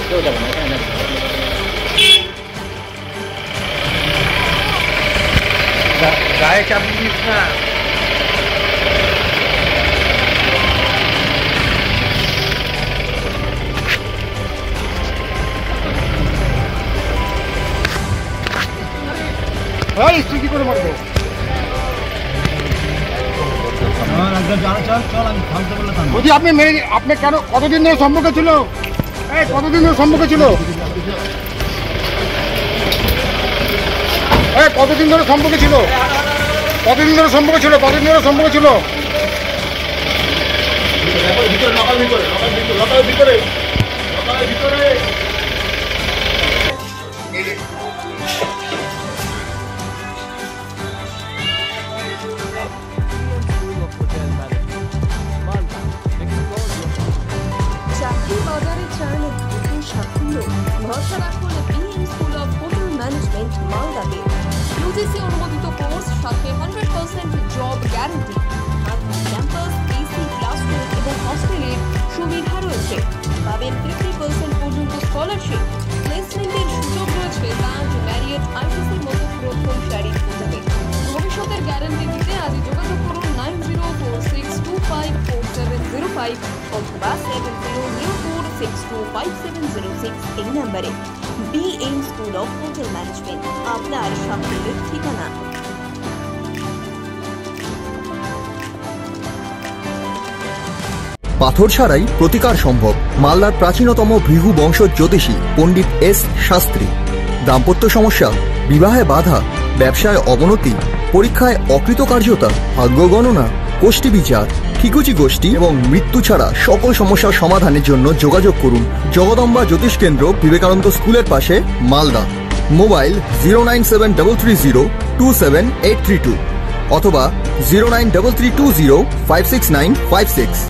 কেউ যাবে না, এখানে গায়ে চাপ দিস না। তুই কি করে মারবো? বলছি আপনি মেরে, আপনি কেন, কতদিন ধরে সম্পর্ক ছিল? কতদিন ধরে সম্পর্ক ছিল? কতদিন ধরে সম্পর্ক ছিল? কতদিন ধরে সম্পর্ক ছিল? কতদিন ধরে সম্পর্ক ছিল? চাকরি বাজারে চান দ্রুত সাফল্য, ভরসা রাখুন BM school of hotel management মালদাতে। ইউজিসি অনুমোদিত কোর্স, সাথে 100% job guarantee, campus, AC classroom এবং হস্টেলের সুবিধা রয়েছে। পাবেন 50% পর্যন্ত স্কলারশিপ, প্লেসমেন্টের সুযোগ রয়েছে তাজ, ম্যারিয়ট, আইটিসির মতো প্রথম সারির হোটেলে। ভবিষ্যতের গ্যারান্টি দিতে আজই যোগাযোগ করুন 9046254705 অথবা 7004625706 এই নম্বরে। BM school of hotel management, আপনার সাফল্যের ঠিকানা। পাথর ছাড়াই প্রতিকার সম্ভব। মালদার প্রাচীনতম ভৃগু বংশ জ্যোতিষী পণ্ডিত এস শাস্ত্রী। দাম্পত্য সমস্যা, বিবাহে বাধা, ব্যবসায় অবনতি, পরীক্ষায় অকৃতকার্যতা, ভাগ্য গণনা, কোষ্ঠী বিচার, ঠিকুচি গোষ্ঠী এবং মৃত্যু ছাড়া সকল সমস্যার সমাধানের জন্য যোগাযোগ করুন জগদম্বা জ্যোতিষ কেন্দ্র, বিবেকানন্দ স্কুলের পাশে, মালদা। মোবাইল 09733027832 অথবা 09332056956।